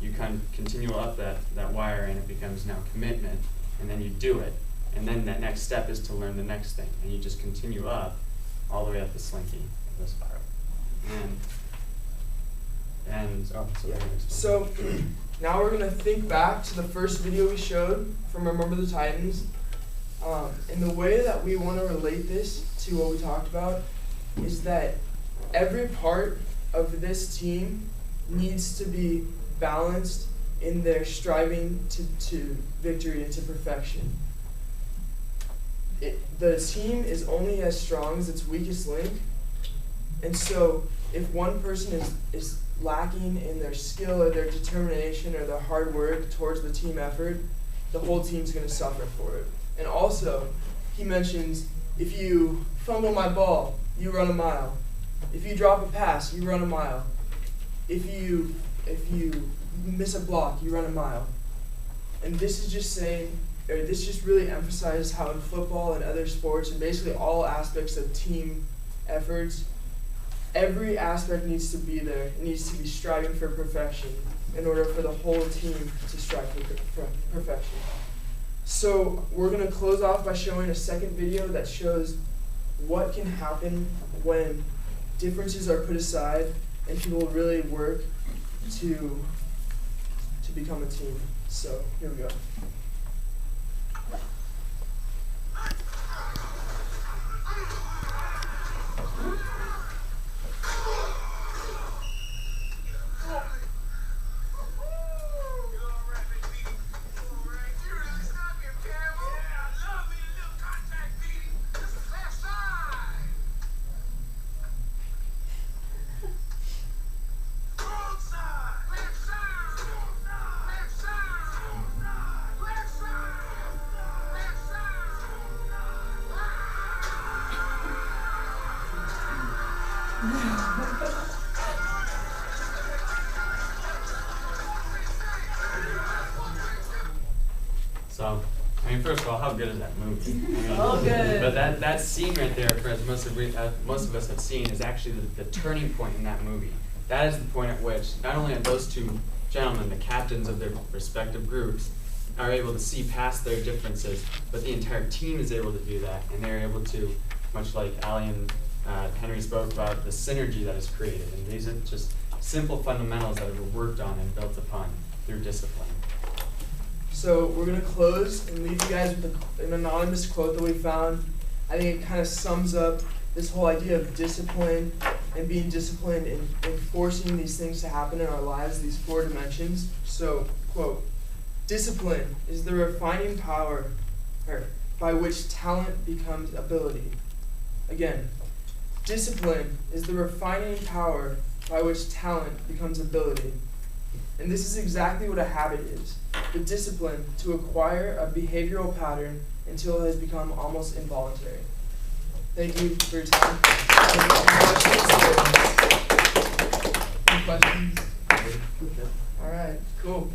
you kind of continue up that wire, and it becomes now commitment, and then you do it. And then that next step is to learn the next thing. And you just continue up all the way up the slinky of the spiral. So now we're going to think back to the first video we showed from Remember the Titans. And the way that we want to relate this to what we talked about is that every part of this team needs to be balanced in their striving to victory and to perfection. The team is only as strong as its weakest link, and so if one person is lacking in their skill or their determination or their hard work towards the team effort, the whole team's going to suffer for it. And also, he mentions, if you fumble my ball, you run a mile. If you drop a pass, you run a mile. If you miss a block, you run a mile. And this is just saying, or this just really emphasizes how in football and other sports and basically all aspects of team efforts, every aspect needs to be there. It needs to be striving for perfection in order for the whole team to strive for perfection. So we're going to close off by showing a second video that shows what can happen when differences are put aside and people really work to become a team. So here we go. So, I mean, first of all, how good is that movie? Oh, good. But that scene right there, as most of us have seen, is actually the turning point in that movie. That is the point at which not only are those two gentlemen, the captains of their respective groups, are able to see past their differences, but the entire team is able to do that, and they're able to, much like Ali and Henry spoke about, the synergy that is created. And these are just simple fundamentals that are worked on and built upon through discipline. So we're going to close and leave you guys with an anonymous quote that we found. I think it kind of sums up this whole idea of discipline and being disciplined and forcing these things to happen in our lives, these 4 dimensions. So, quote, "Discipline is the refining power by which talent becomes ability." Again, discipline is the refining power by which talent becomes ability. And this is exactly what a habit is. The discipline to acquire a behavioral pattern until it has become almost involuntary. Thank you for your time. Any questions? All right, cool.